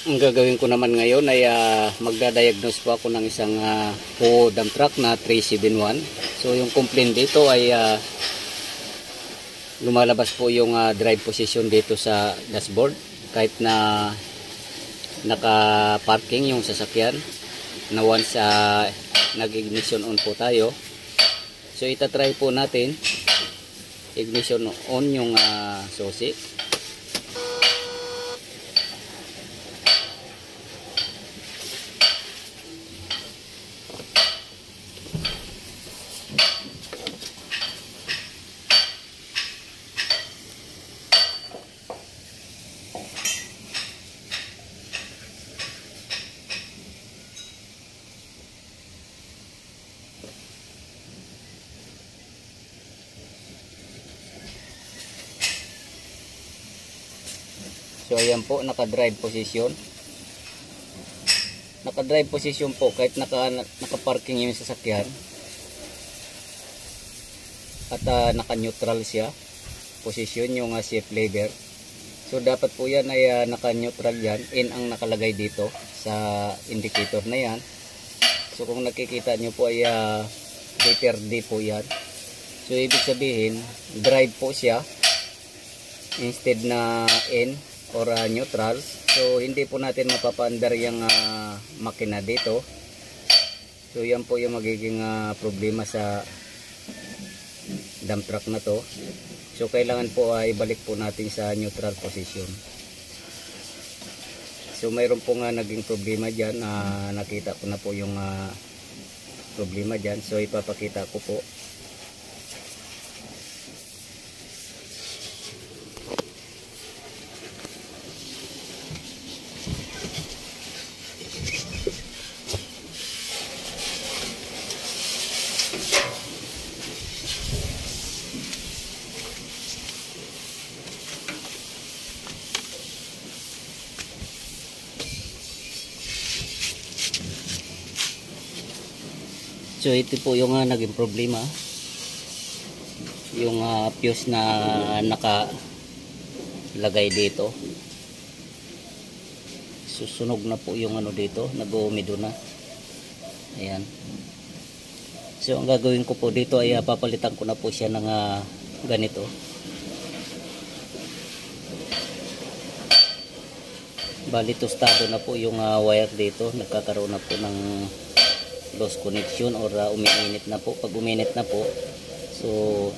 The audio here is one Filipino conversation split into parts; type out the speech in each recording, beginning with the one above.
Ang gagawin ko naman ngayon ay magda-diagnose po ako ng isang PO dump truck na 371. So yung complaint dito ay lumalabas po yung drive position dito sa dashboard kahit na naka-parking yung sasakyan na once nag-ignition on po tayo. So itatry po natin ignition on yung susi. So ayan po, naka-drive position. Naka-drive position po kahit naka-parking yung sasakyan. At naka-neutral siya. Position yung shift lever. So dapat po yan ay naka-neutral yan. In ang nakalagay dito sa indicator na yan. So kung nakikita nyo po ay letter D po yan. So ibig sabihin, drive po siya instead na in or neutral. So hindi po natin mapapaandar yung makina dito. So yan po yung magiging problema sa dump truck na to. So kailangan po ibalik po natin sa neutral position. So mayroon po naging problema dyan. Nakita ko na po yung problema dyan. So ipapakita ko po. So ito po yung naging problema. Yung fuse na nakalagay dito. Susunog na po yung dito, nag-uumido na. Ayan. So ang gagawin ko po dito ay papalitan ko na po siya ng ganito. Bali tostado na po yung wire dito, nagkakaroon na po ng lost connection or umiinit na po. Pag uminit na po, so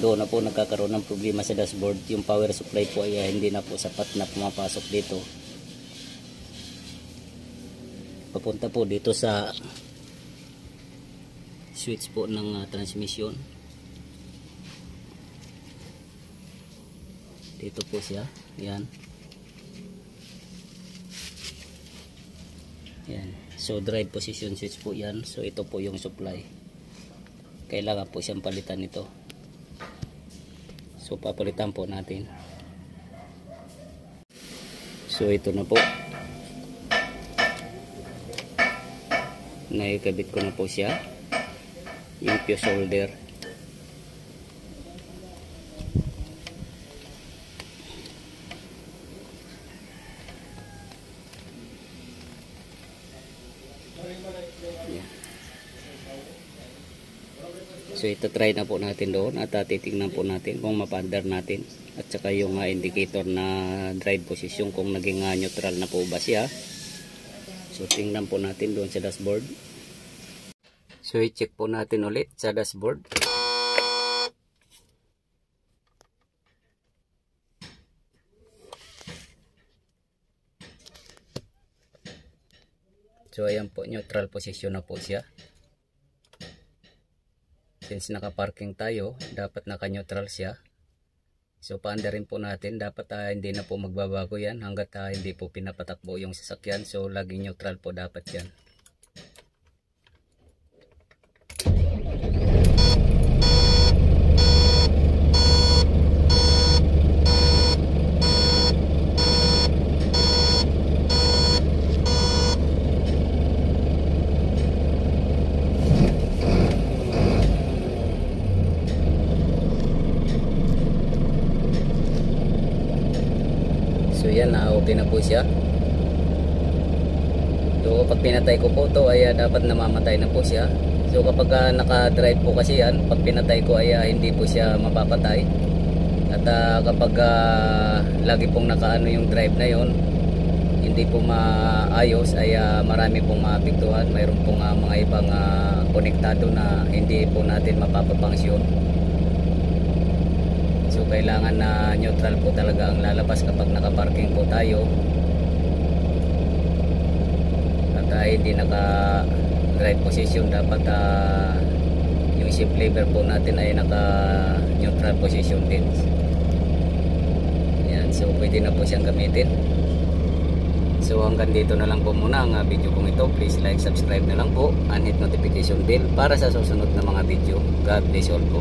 doon na po nagkakaroon ng problema sa dashboard. Yung power supply po ay hindi na po sapat na pumapasok dito. Papunta po dito sa switch po ng transmission. Dito po siya. Yan. Yan. So drive position switch po yan. So ito po yung supply. Kailangan po siyang palitan nito. So papalitan po natin. So ito na po. Naikabit ko na po siya. Yung fuse holder. So ito try na po natin doon at titingnan po natin kung mapaandar natin at saka yung indicator na drive position kung naging neutral na po ba siya. So tingnan po natin doon sa dashboard. So i-check po natin ulit sa dashboard. So ayan po, neutral position na po siya. Since naka-parking tayo, dapat naka-neutral siya. So paandarin po natin, dapat hindi na po magbabago yan hanggat hindi po pinapatakbo yung sasakyan. So laging neutral po dapat yan. So yan, mabuti na po siya. So pag pinatay ko po to ay dapat namamatay na po siya. So kapag naka-drive po kasi yan, pag pinatay ko ay hindi po siya mapapatay. At kapag lagi pong nakaano yung drive na yon, hindi po maayos, ay marami pong maapektuhan. Mayroon pong mga ibang konektado na hindi po natin mapapapangsyon. So kailangan na neutral po talaga ang lalabas kapag nakaparking po tayo. At hindi naka drive position, dapat yung shift lever po natin ay naka neutral position din. Yan, so pwede na po siyang gamitin. So hanggang dito na lang po muna ang video kong ito. Please like, subscribe na lang po and hit notification bell para sa susunod na mga video. God bless all po.